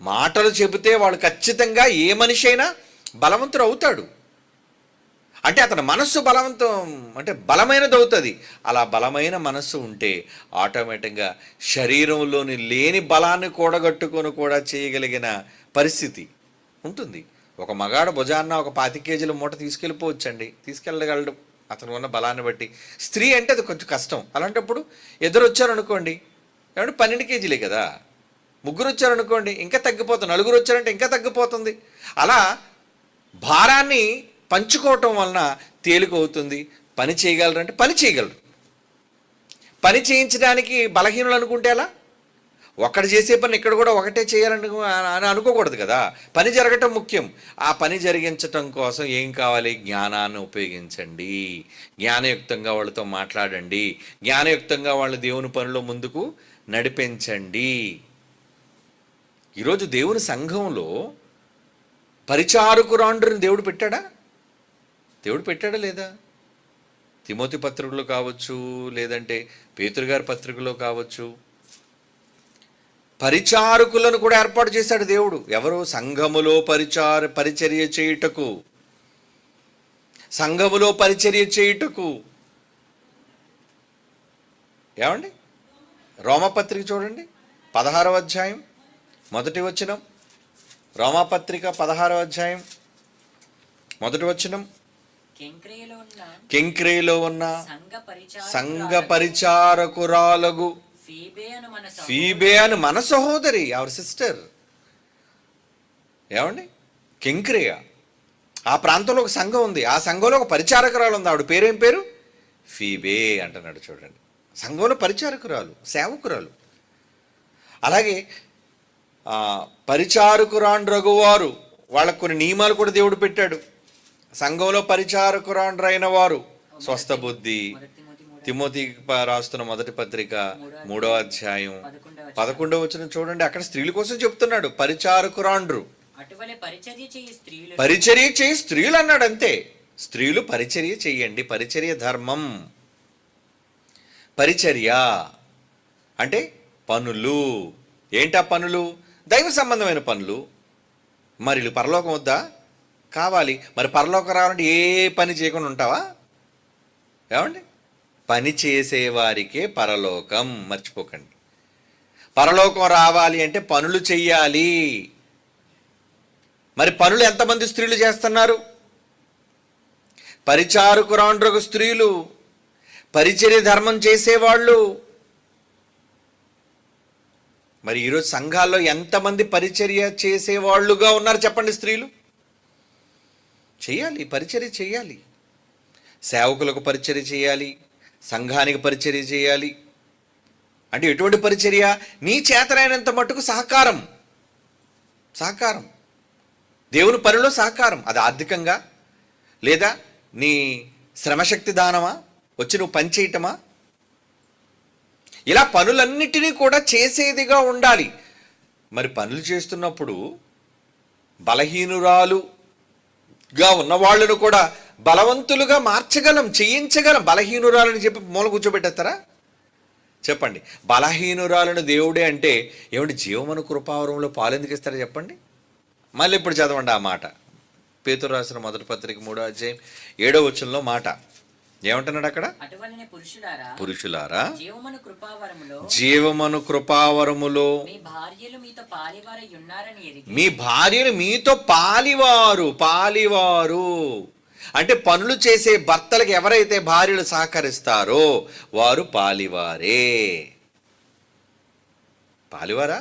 మాటలు చెబితే వాళ్ళు ఖచ్చితంగా ఏ మనిషి అయినా బలవంతుడు అవుతాడు. అంటే అతని మనస్సు బలవంతం, అంటే బలమైనది అవుతుంది. అలా బలమైన మనస్సు ఉంటే ఆటోమేటిక్గా శరీరంలోని లేని బలాన్ని కూడగట్టుకొని కూడా చేయగలిగిన పరిస్థితి ఉంటుంది. ఒక మగాడు భుజాన్న ఒక 25 కేజీల మూట తీసుకెళ్ళిపోవచ్చండి, తీసుకెళ్ళగలడు అతను ఉన్న బలాన్ని బట్టి. స్త్రీ అంటే అది కొంచెం కష్టం. అలాంటప్పుడు ఎదురు వచ్చారనుకోండి, ఏమంటే 12 కేజీలే కదా. 3 వచ్చారనుకోండి ఇంకా తగ్గిపోతుంది, 4 వచ్చారంటే ఇంకా తగ్గిపోతుంది. అలా భారాన్ని పంచుకోవటం వలన తేలిక అవుతుంది. పని చేయగలరంటే పని చేయగలరు. పని చేయించడానికి బలహీనులు అనుకుంటే ఎలా? ఒక్కడు చేసే పని ఇక్కడ కూడా ఒకటే చేయాలని అని అనుకోకూడదు కదా. పని జరగటం ముఖ్యం. ఆ పని జరిగించటం కోసం ఏం కావాలి? జ్ఞానాన్ని ఉపయోగించండి. జ్ఞానయుక్తంగా వాళ్ళతో మాట్లాడండి. జ్ఞానయుక్తంగా వాళ్ళ దేవుని పనిలో ముందుకు నడిపించండి. ఈరోజు దేవుని సంఘంలో పరిచారకురాండ్రుని దేవుడు పెట్టాడా? దేవుడు పెట్టాడా లేదా? తిమోతి పత్రికలో కావచ్చు, లేదంటే పేతురు గారి పత్రికలో కావచ్చు, పరిచారకులను కూడా ఏర్పాటు చేశాడు దేవుడు. ఎవరు? సంఘములో పరిచర్య చేయుటకు, సంఘములో పరిచర్య చేయుటకు. ఏమండి, రోమపత్రిక చూడండి, 16వ అధ్యాయం 1వ వచనం. రోమపత్రిక 16వ అధ్యాయం 1వ వచనం. కెంక్రేలో ఉన్న సంఘ పరిచారకురాలగు ఫీబే అని మన సహోదరి, అవర్ సిస్టర్. ఏమండి, కెంక్రేయ, ఆ ప్రాంతంలో ఒక సంఘం ఉంది. ఆ సంఘంలో ఒక పరిచారకురాలు ఉంది. ఆవిడ పేరేం పేరు? ఫీబే అంటున్నాడు. చూడండి, సంఘంలో పరిచారకురాలు, సేవకురాలు. అలాగే పరిచారకురాండ్రగువారు, వాళ్ళకు కొన్ని నియమాలు కూడా దేవుడు పెట్టాడు. సంఘంలో పరిచారకురాండ్రైన వారు స్వస్థ బుద్ధి. తిమోతి రాస్తున్న 1వ పత్రిక 3వ అధ్యాయం 11వ వచనం చూడండి. అక్కడ స్త్రీల కోసం చెప్తున్నాడు. పరిచారకురాండ్రు, పరిచర్య చేయి స్త్రీలు అన్నాడు. అంతే, స్త్రీలు పరిచర్య చెయ్యండి. పరిచర్య ధర్మం. పరిచర్య అంటే పనులు. ఏంటా పనులు? దైవ సంబంధమైన పనులు. మరి వీళ్ళు పరలోకం వద్దా? కావాలి. మరి పరలోకం రావాలంటే ఏ పని చేయకుండా ఉంటావా? ఏమండి, పని చేసేవారికే పరలోకం, మర్చిపోకండి. పరలోకం రావాలి అంటే పనులు చెయ్యాలి. మరి పనులు ఎంతమంది స్త్రీలు చేస్తున్నారు? పరిచారకురాండ్రకు స్త్రీలు, పరిచర్య ధర్మం చేసేవాళ్ళు. మరి ఈరోజు సంఘాల్లో ఎంతమంది పరిచర్య చేసేవాళ్ళుగా ఉన్నారు చెప్పండి? స్త్రీలు చేయాలి, పరిచర్య చేయాలి. సేవకులకు పరిచర్య చేయాలి, సంఘానికి పరిచర్య చేయాలి. అంటే ఎటువంటి పరిచర్య? నీ చేతనైనంత మట్టుకు సహకారం. దేవుని పనిలో సహకారం. అది ఆర్థికంగా, లేదా నీ శ్రమశక్తి దానమా, వచ్చి నువ్వు పని చేయటమా? ఇలా పనులన్నిటినీ కూడా చేసేదిగా ఉండాలి. మరి పనులు చేస్తున్నప్పుడు బలహీనురాలుగా ఉన్నవాళ్ళను కూడా బలవంతులుగా మార్చగలం, చేయించగలం. బలహీనురాలని చెప్పి మూల కూర్చోబెట్టేస్తారా? చెప్పండి. బలహీనురాలను దేవుడే అంటే ఏమంటే జీవమను కృపావరంలో పాలు ఎందుకు ఇస్తారో చెప్పండి. మళ్ళీ ఇప్పుడు చదవండి ఆ మాట. పేతురు రాసిన మొదటి పత్రిక 3వ అధ్యాయం 7వ వచనంలో మాట ఏమంటున్నాడు అక్కడ? పురుషులారా, జీవమను కృపావరములో మీ భార్యలు మీతో పాలివారు. అంటే పనులు చేసే భర్తలకు ఎవరైతే భార్యలు సహకరిస్తారో వారు పాలివారే. పాలివారా?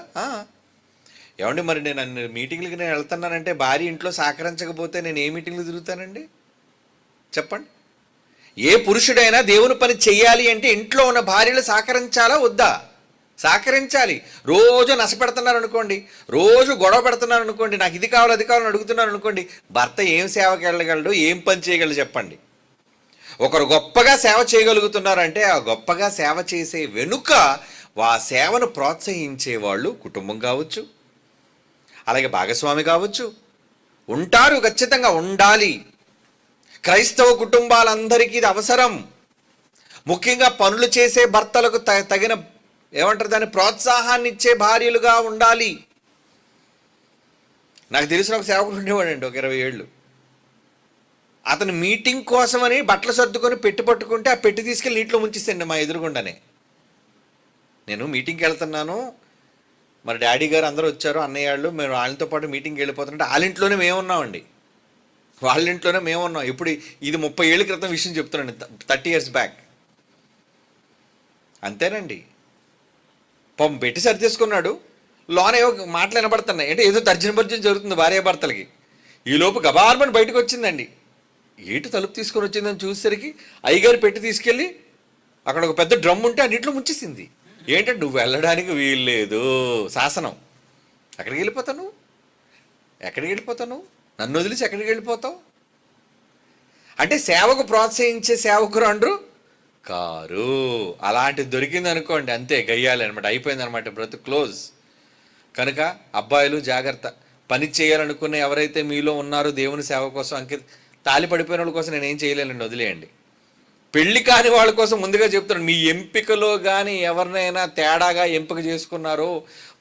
ఏమండి, మరి నేను మీటింగ్లకి వెళ్తున్నానంటే భార్య ఇంట్లో సహకరించకపోతే నేను ఏ మీటింగ్లు తిరుగుతానండి? చెప్పండి. ఏ పురుషుడైనా దేవుని పని చెయ్యాలి అంటే ఇంట్లో ఉన్న భార్యలు సహకరించాలా వద్దా? సహకరించాలి. రోజు నష్టపెడుతున్నారు అనుకోండి, రోజు గొడవ పెడుతున్నారు అనుకోండి, నాకు ఇది కావాలి అది కావాలని అడుగుతున్నారు అనుకోండి, భర్త ఏం సేవకి వెళ్ళగలడు, ఏం పని చేయగలడు చెప్పండి? ఒకరు గొప్పగా సేవ చేయగలుగుతున్నారంటే ఆ గొప్పగా సేవ చేసే వెనుక ఆ సేవను ప్రోత్సహించే వాళ్ళు కుటుంబం కావచ్చు, అలాగే భాగస్వామి కావచ్చు, ఉంటారు. ఖచ్చితంగా ఉండాలి. క్రైస్తవ కుటుంబాలందరికీ ఇది అవసరం. ముఖ్యంగా పనులు చేసే భర్తలకు తగిన ఏమంటారు దాన్ని, ప్రోత్సాహాన్ని ఇచ్చే భార్యలుగా ఉండాలి. నాకు తెలిసిన ఒక సేవకుడు ఉండేవాడండి, ఒక 20 ఏళ్ళు. అతను మీటింగ్ కోసమని బట్టలు సర్దుకొని పెట్టి పట్టుకుంటే ఆ పెట్టి తీసుకెళ్ళి నీటిలో ముంచిస్తాండి మా ఎదురుగుండానే. నేను మీటింగ్కి వెళ్తున్నాను, మరి డాడీ గారు అందరూ వచ్చారు, అన్నయ్య వాళ్ళు, మేము వాళ్ళతో పాటు మీటింగ్కి వెళ్ళిపోతుంటే వాళ్ళ ఇంట్లోనే మేమున్నామండి. ఇప్పుడు ఇది 30 ఏళ్ళ క్రితం విషయం చెప్తున్నాను, 30 years బ్యాక్. అంతేనండి. పాపం పెట్టి సరి చేసుకున్నాడు. లోన ఏవో మాటలు వినబడుతున్నాయి, అంటే ఏదో తర్జన జరుగుతుంది భార్యాభర్తలకి. ఈలోపు గబార్మని బయటకు వచ్చిందండి. ఏటు తలుపు తీసుకొని వచ్చిందని చూసేసరికి అయ్యగారు పెట్టి తీసుకెళ్ళి అక్కడ ఒక పెద్ద డ్రమ్ ఉంటే అన్నింటిలో ముంచేసింది. ఏంటంటే నువ్వు వెళ్ళడానికి వీల్లేదు, శాసనం. ఎక్కడికి వెళ్ళిపోతావు? నన్ను వదిలేసి ఎక్కడికి వెళ్ళిపోతావు? అంటే సేవకు ప్రోత్సహించే సేవకురు అంటారు కారు. అలాంటిది దొరికింది అనుకోండి, అంతే గయ్యాలి అనమాట, అయిపోయింది అనమాట, బ్రతుకు క్లోజ్. కనుక అబ్బాయిలు జాగ్రత్త. పని చేయాలనుకునే ఎవరైతే మీలో ఉన్నారో దేవుని సేవ కోసం తాలి పడిపోయిన వాళ్ళ కోసం నేనేం చేయలేనండి, వదిలేయండి. పెళ్లి కాని వాళ్ళ కోసం ముందుగా చెప్తున్నాను, మీ ఎంపికలో కానీ ఎవరినైనా తేడాగా ఎంపిక చేసుకున్నారో,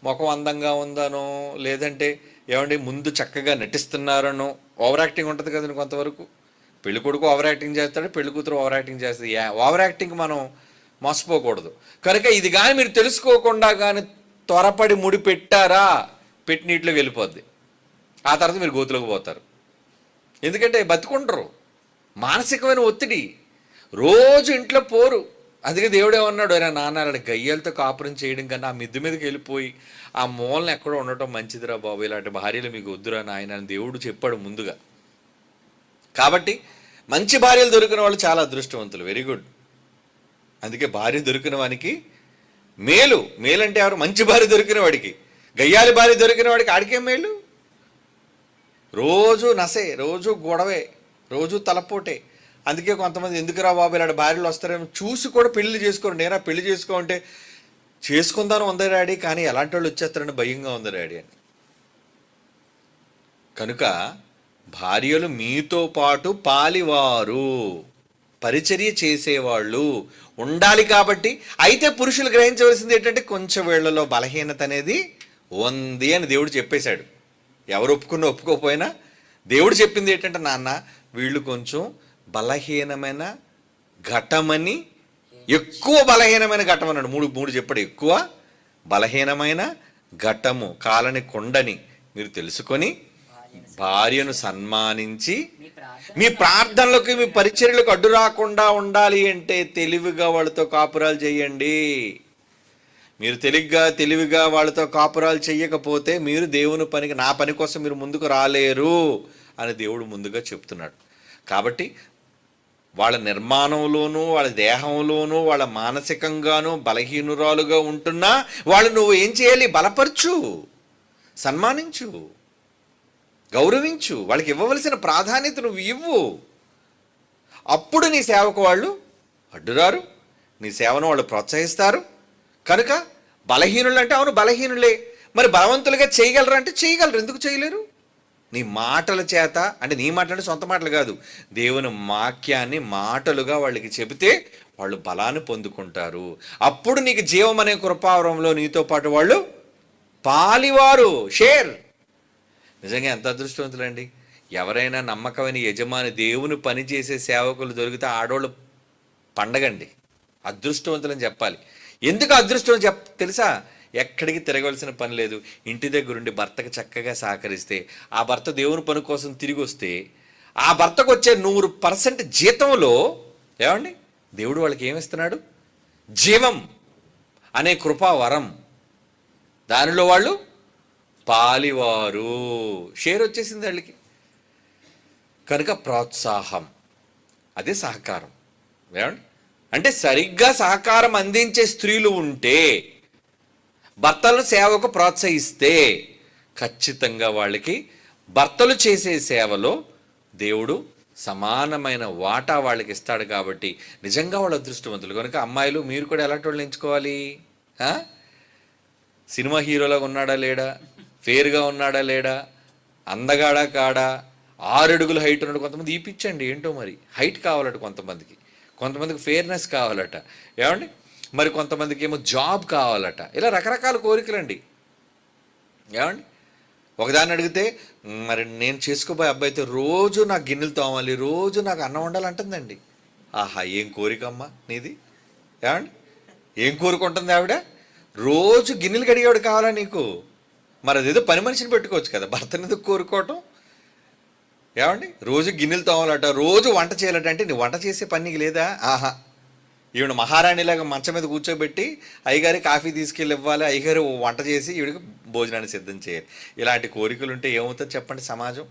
ముఖం అందంగా ఉందనో, లేదంటే ఏమండి ముందు చక్కగా నటిస్తున్నారనో, ఓవర్ యాక్టింగ్ ఉంటుంది కదండి కొంతవరకు. పెళ్లి కొడుకు ఓవర్ యాక్టింగ్ చేస్తాడు, పెళ్లి కూతురు ఓవర్ యాక్టింగ్ చేస్తుంది. ఓవర్ యాక్టింగ్ మనం మోసపోకూడదు. కనుక ఇది కానీ మీరు తెలుసుకోకుండా కానీ త్వరపడి ముడి పెట్టారా, పెట్టి నీటిలోకి వెళ్ళిపోద్ది. ఆ తర్వాత మీరు గోతులోకి పోతారు. ఎందుకంటే బతుకుంటారు. మానసికమైన ఒత్తిడి, రోజు ఇంట్లో పోరు. అందుకే దేవుడు ఏమన్నాడు, ఆయన నాన్న గయ్యాలతో కాపురం చేయడం కన్నా ఆ మిద్దు మీదకి వెళ్ళిపోయి ఆ మూలను ఎక్కడో ఉండటం మంచిదిరా బాబు, ఇలాంటి భార్యలు మీకు వద్దురా నాయన అని దేవుడు చెప్పాడు ముందుగా. కాబట్టి మంచి భార్యలు దొరికిన వాళ్ళు చాలా అదృష్టవంతులు, వెరీ గుడ్. అందుకే భార్య దొరికిన వానికి మేలు. మేలంటే ఎవరు? మంచి భార్య దొరికిన వాడికి. గయ్యాలి భార్య దొరికిన వాడికి ఆడికేం మేలు? రోజు నసే, రోజు గొడవే, రోజు తలపోటే. అందుకే కొంతమంది ఎందుకురా బాబు ఇలాంటి భార్యలు వస్తారేమో చూసి కూడా పెళ్లి చేసుకోరు. నేనా పెళ్లి చేసుకోమంటే చేసుకుందాను ఉంది డాడీ, కానీ ఎలాంటి వాళ్ళు వచ్చేస్తారని భయంగా ఉంది డాడీ అని. కనుక భార్యలు మీతో పాటు పాలివారు, పరిచర్య చేసేవాళ్ళు ఉండాలి. కాబట్టి అయితే పురుషులు గ్రహించవలసింది ఏంటంటే కొంచెం వీళ్ళలో బలహీనత అనేది ఉంది అని దేవుడు చెప్పేశాడు. ఎవరు ఒప్పుకున్నా ఒప్పుకోకపోయినా దేవుడు చెప్పింది ఏంటంటే, నాన్న వీళ్ళు కొంచెం బలహీనమైన ఘటమని, ఎక్కువ బలహీనమైన ఘటం అన్నాడు. మూడు మూడు చెప్పాడు. ఎక్కువ బలహీనమైన ఘటము, కాలని కొండని మీరు తెలుసుకొని భార్యను సన్మానించి మీ ప్రార్థనలకు మీ పరిచర్యలకు అడ్డు రాకుండా ఉండాలి అంటే తెలివిగా వాళ్ళతో కాపురాలు చేయండి. మీరు తెలివిగా వాళ్ళతో కాపురాలు చేయకపోతే మీరు దేవుని పనికి, నా పని కోసం మీరు ముందుకు రాలేరు అని దేవుడు ముందుగా చెప్తున్నాడు. కాబట్టి వాళ్ళ నిర్మాణంలోనూ వాళ్ళ దేహంలోనూ వాళ్ళ మానసికంగానూ బలహీనురాలుగా ఉంటున్నా వాళ్ళు నువ్వు ఏం చేయాలి? బలపరచు, సన్మానించు, గౌరవించు, వాళ్ళకి ఇవ్వవలసిన ప్రాధాన్యత నువ్వు ఇవ్వు. అప్పుడు నీ సేవకు వాళ్ళు అడ్డురారు, నీ సేవను వాళ్ళు ప్రోత్సహిస్తారు. కనుక బలహీనులు అంటే అవును బలహీనులే, మరి బలవంతులుగా చేయగలరు అంటే చేయగలరు. ఎందుకు చేయలేరు? నీ మాటల చేత, అంటే నీ మాట అంటే సొంత మాటలు కాదు, దేవుని వాక్యాన్ని మాటలుగా వాళ్ళకి చెబితే వాళ్ళు బలాన్ని పొందుకుంటారు. అప్పుడు నీకు జీవం అనే కృపావరంలో నీతో పాటు వాళ్ళు పాలివారు, షేర్. నిజంగా ఎంత అదృష్టవంతులండి. ఎవరైనా నమ్మకమైన యజమాని, దేవుని పని చేసే సేవకులు దొరికితే ఆడవాళ్ళు పండగండి. అదృష్టవంతులని చెప్పాలి. ఎందుకు అదృష్టం తెలుసా? ఎక్కడికి తిరగవలసిన పని లేదు. ఇంటి దగ్గరుండి భర్తకు చక్కగా సహకరిస్తే, ఆ భర్త దేవుని పని కోసం తిరిగి వస్తే, ఆ భర్తకు వచ్చే 100% జీతంలో ఏమండి దేవుడు వాళ్ళకి ఏమిస్తున్నాడు? జీవం అనే కృపావరం. దానిలో వాళ్ళు పాలివారు, షేర్ వచ్చేసింది వాళ్ళకి. కనుక ప్రోత్సాహం, అదే సహకారం. ఏమండి అంటే సరిగ్గా సహకారం అందించే స్త్రీలు ఉంటే, భర్తలను సేవకు ప్రోత్సహిస్తే ఖచ్చితంగా వాళ్ళకి భర్తలు చేసే సేవలో దేవుడు సమానమైన వాటా వాళ్ళకి ఇస్తాడు. కాబట్టి నిజంగా వాళ్ళు అదృష్టవంతులు. కనుక అమ్మాయిలు మీరు కూడా ఎలాంటి వాళ్ళని ఎంచుకోవాలి? సినిమా హీరోలాగా ఉన్నాడా లేడా, ఫేర్గా ఉన్నాడా లేడా, అందగాడా కాడా, 6 అడుగులు హైట్ ఉన్నాడు. కొంతమంది ఈపిచ్చండి ఏంటో మరి హైట్ కావాలట, కొంతమందికి ఫేర్నెస్ కావాలట, ఏమండి మరి కొంతమందికి ఏమో జాబ్ కావాలట. ఇలా రకరకాల కోరికలండి. ఏమండి ఒకదాన్ని అడిగితే, మరి నేను చేసుకోబోయే అబ్బాయి అయితే రోజు నాకు గిన్నెలు తోమాలి, రోజు నాకు అన్నం వండాలంటుందండి. ఆహా, ఏం కోరికమ్మా నీది? ఏమండి ఏం కోరుకుంటుంది ఆవిడ? రోజు గిన్నెలు కడిగేవాడు కావాలా నీకు? మరి అదేదో పని మనిషిని పెట్టుకోవచ్చు కదా, భర్తని ఎందుకు కోరుకోవటం? ఏమండి రోజు గిన్నెలు తోమాలట, రోజు వంట చేయాలట. అంటే నీ వంట చేసే పని నీకు లేదా? ఆహా, ఈవిడ మహారాణిలాగా మంచం మీద కూర్చోబెట్టి అయ్యగారి కాఫీ తీసుకెళ్ళి ఇవ్వాలి, అయ్యగారు వంట చేసి ఈవిడికి భోజనాన్ని సిద్ధం చేయాలి. ఇలాంటి కోరికలు ఉంటే ఏమవుతుంది చెప్పండి? సమాజం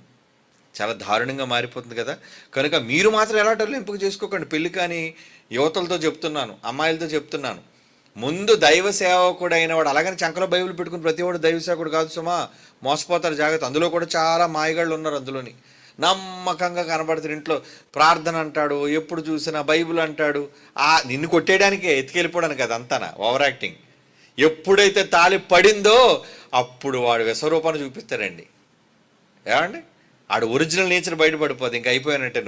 చాలా దారుణంగా మారిపోతుంది కదా. కనుక మీరు మాత్రం ఎలాంటి వాళ్ళు ఎంపిక చేసుకోకండి. పెళ్ళి కానీ యువతలతో చెప్తున్నాను, అమ్మాయిలతో చెప్తున్నాను, ముందు దైవ సేవకుడు అయిన వాడు, అలాగని చంకలో బైబిల్ పెట్టుకుని ప్రతివాడు దైవ సేవకుడు కాదు సుమా, మోసపోతారు, జాగ్రత్త. అందులో కూడా చాలా మాయగాళ్ళు ఉన్నారు. అందులోని నమ్మకంగా కనబడుతుంది. ఇంట్లో ప్రార్థన అంటాడు, ఎప్పుడు చూసినా బైబిల్ అంటాడు. నిన్ను కొట్టేయడానికే, ఎత్తుకెళ్ళిపోవడానికి అది అంతానా ఓవర్ యాక్టింగ్. ఎప్పుడైతే తాళి పడిందో అప్పుడు వాడు విశ్వరూపాన్ని చూపిస్తాడండి. ఏమండి ఆడు ఒరిజినల్ నేచర్ బయటపడిపోదు, ఇంక అయిపోయినట్టే.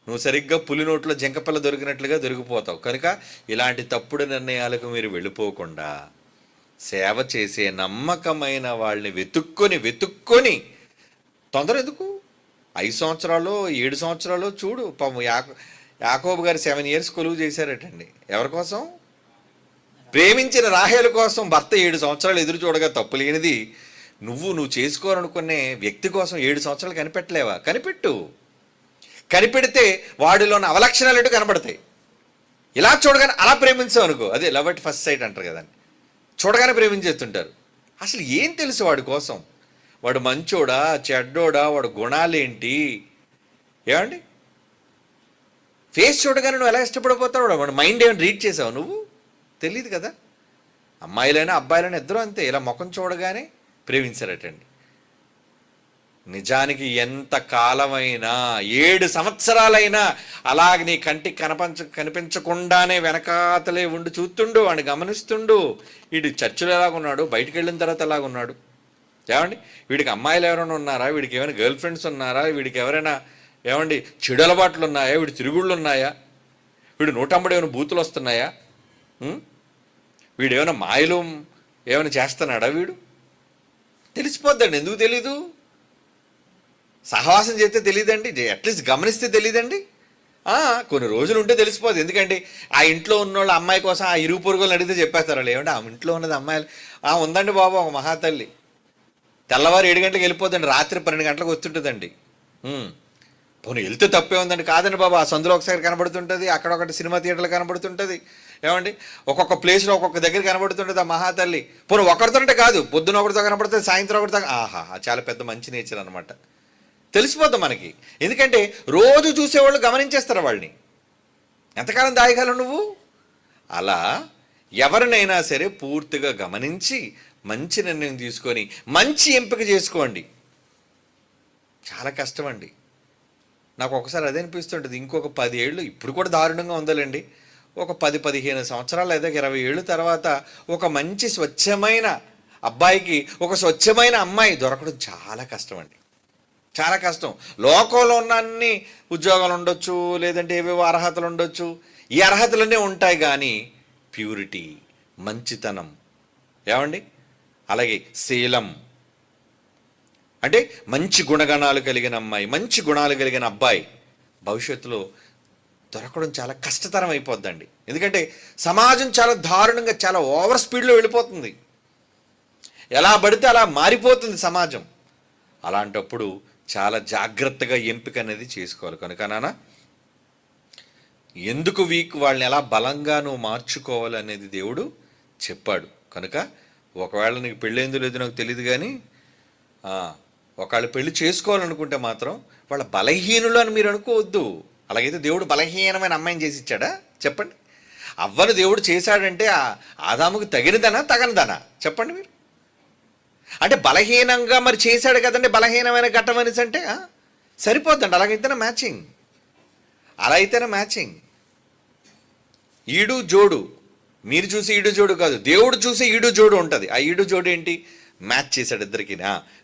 నువ్వు సరిగ్గా పులి నోట్లో జంకపిల్ల దొరికినట్లుగా దొరికిపోతావు. కనుక ఇలాంటి తప్పుడు నిర్ణయాలకు మీరు వెళ్ళిపోకుండా సేవ చేసే నమ్మకమైన వాళ్ళని వెతుక్కొని తొందర ఎందుకు? 5 సంవత్సరాలు 7 సంవత్సరాలు చూడు. పాపం యాకోబు గారు 7 years కొలువు చేశారటండి. ఎవరి కోసం? ప్రేమించిన రాహేలు కోసం. భర్త 7 సంవత్సరాలు ఎదురు చూడగా తప్పు లేనిది నువ్వు చేసుకోవాలనుకునే వ్యక్తి కోసం 7 సంవత్సరాలు కనిపెట్టలేవా? కనిపెడితే వాడిలోని అవలక్షణాలు ఏంటో కనబడతాయి. ఇలా చూడగానే అలా ప్రేమించావు అనుకో, అదే లవ్ ఎట్ ఫస్ట్ సైట్ అంటారు కదండి. చూడగానే ప్రేమించేస్తుంటారు. అసలు ఏం తెలుసు వాడి కోసం? వాడు మంచోడా చెడ్డోడా, వాడు గుణాలేంటి? ఏమండి ఫేస్ చూడగానే నువ్వు ఎలా ఇష్టపడిపోతావు? వాడు మైండ్ ఏమైనా రీడ్ చేసావు నువ్వు? తెలియదు కదా. అమ్మాయిలైనా అబ్బాయిలైనా ఇద్దరు అంతే, ఇలా ముఖం చూడగానే ప్రేమించారటండి. నిజానికి ఎంత కాలమైనా 7 సంవత్సరాలైనా అలాగ నీ కంటికి కనిపించకుండానే వెనకాతలే ఉండి చూస్తుండు, వాడిని గమనిస్తుండు. వీడు చర్చిలో ఎలాగున్నాడు, బయటికి వెళ్ళిన తర్వాత ఎలాగున్నాడు? ఏమండి వీడికి అమ్మాయిలు ఎవరైనా ఉన్నారా? వీడికి ఏమైనా గర్ల్ ఫ్రెండ్స్ ఉన్నారా? వీడికి ఎవరైనా ఏమండి చెడు అలవాట్లు ఉన్నాయా? వీడి తిరుగుళ్ళు ఉన్నాయా? వీడు 150 ఏమైనా బూతులు వస్తున్నాయా? వీడు ఏమైనా మాయలు ఏమైనా చేస్తున్నాడా? వీడు తెలిసిపోద్దండి. ఎందుకు తెలీదు? సహవాసం చేస్తే తెలియదండి, అట్లీస్ట్ గమనిస్తే తెలియదండి. కొన్ని రోజులు ఉంటే తెలిసిపోదు. ఎందుకంటే ఆ ఇంట్లో ఉన్నోళ్ళు అమ్మాయి కోసం ఆ ఇరుగు పొరుగులను అడిగితే చెప్పేస్తారు వాళ్ళు. ఏమంటే ఆ ఇంట్లో ఉన్నది అమ్మాయిలు ఉందండి బాబు ఒక మహాతల్లి, తెల్లవారు 7 గంటలకు వెళ్ళిపోద్దండి, రాత్రి 12 గంటలకు వస్తుంటుందండి. పోనీ వెళ్తే తప్పే ఉందండి. కాదండి బాబు, ఆ సందులో ఒకసారి కనబడుతుంటుంది, అక్కడ ఒకటి సినిమా థియేటర్లు కనబడుతుంటుంది, ఏమండి ఒక్కొక్క ప్లేస్లో ఒక్కొక్క దగ్గర కనబడుతుంటుంది ఆ మహాతల్లి. పోనీ ఒకరితో కాదు, పొద్దున ఒకరితో కనబడుతుంది, సాయంత్రం ఒకరితో. చాలా పెద్ద మంచి నేచర్ అనమాట. తెలిసిపోద్ది మనకి. ఎందుకంటే రోజు చూసేవాళ్ళు గమనించేస్తారు వాళ్ళని. ఎంతకాలం దాయగలవు నువ్వు? అలా ఎవరినైనా సరే పూర్తిగా గమనించి మంచి నిర్ణయం తీసుకొని మంచి ఎంపిక చేసుకోండి. చాలా కష్టం అండి. నాకు ఒకసారి అదే అనిపిస్తుంటుంది, ఇంకొక 10 ఏళ్ళు, ఇప్పుడు కూడా దారుణంగా ఉందాలండి, ఒక 10-15 సంవత్సరాలు లేదా 20 ఏళ్ళు తర్వాత ఒక మంచి స్వచ్ఛమైన అబ్బాయికి ఒక స్వచ్ఛమైన అమ్మాయి దొరకడం చాలా కష్టం అండి. చాలా కష్టం. లోకంలో ఉన్న అన్ని ఉద్యోగాలు ఉండొచ్చు, లేదంటే ఏవేవో అర్హతలు ఉండొచ్చు, ఈ అర్హతలన్నీ ఉంటాయి, కానీ ప్యూరిటీ, మంచితనం, ఏమండి అలాగే శీలం, అంటే మంచి గుణగణాలు కలిగిన అమ్మాయి, మంచి గుణాలు కలిగిన అబ్బాయి భవిష్యత్తులో దొరకడం చాలా కష్టతరం అయిపోద్దండి. ఎందుకంటే సమాజం చాలా దారుణంగా, చాలా ఓవర్ స్పీడ్లో వెళ్ళిపోతుంది. ఎలా పడితే అలా మారిపోతుంది సమాజం. అలాంటప్పుడు చాలా జాగ్రత్తగా ఎంపిక అనేది చేసుకోవాలి. కనుక నాన్న, ఎందుకు వీక్ వాళ్ళని ఎలా బలంగా నువ్వు మార్చుకోవాలి అనేది దేవుడు చెప్పాడు. కనుక ఒకవేళ నీకు పెళ్ళైందో లేదో నాకు తెలియదు, కానీ ఒకవేళ పెళ్లి చేసుకోవాలనుకుంటే మాత్రం వాళ్ళ బలహీనులు అని మీరు అనుకోవద్దు. అలాగైతే దేవుడు బలహీనమైన అమ్మాయిని చేసి ఇచ్చాడా చెప్పండి? అవ్వను దేవుడు చేశాడంటే ఆదాముకు తగనిదనా చెప్పండి మీరు? అంటే బలహీనంగా మరి చేశాడు కదండి, బలహీనమైన ఘట్టం అనేసి అంటే సరిపోద్దండి. అలా అయితేనే మ్యాచింగ్. ఈడు జోడు, మీరు చూసి ఈడు జోడు కాదు, దేవుడు చూసి ఈడు జోడు ఉంటుంది. ఆ ఈడు జోడు ఏంటి? మ్యాచ్ చేశాడు ఇద్దరికి.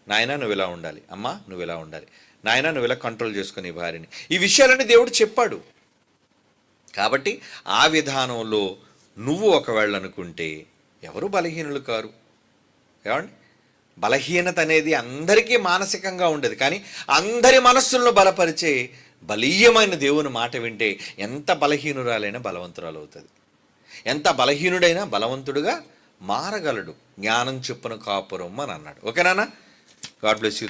నాయన నువ్వు ఇలా ఉండాలి, అమ్మ నువ్వు ఇలా ఉండాలి, నాయన నువ్వు ఇలా కంట్రోల్ చేసుకుని భార్యని, ఈ విషయాలన్నీ దేవుడు చెప్పాడు. కాబట్టి ఆ విధానంలో నువ్వు ఒకవేళ అనుకుంటే ఎవరు బలహీనులు కారు. ఏమండి, బలహీనత అనేది అందరికీ మానసికంగా ఉండేది, కానీ అందరి మనస్సులను బలపరిచే బలీయమైన దేవుని మాట వింటే ఎంత బలహీనురాలైనా బలవంతురాలు అవుతుంది. ఎంత బలహీనుడైనా బలవంతుడుగా మారగలడు. జ్ఞానం చొప్పున కాపురం అని అన్నాడు. ఓకేనా? God bless you.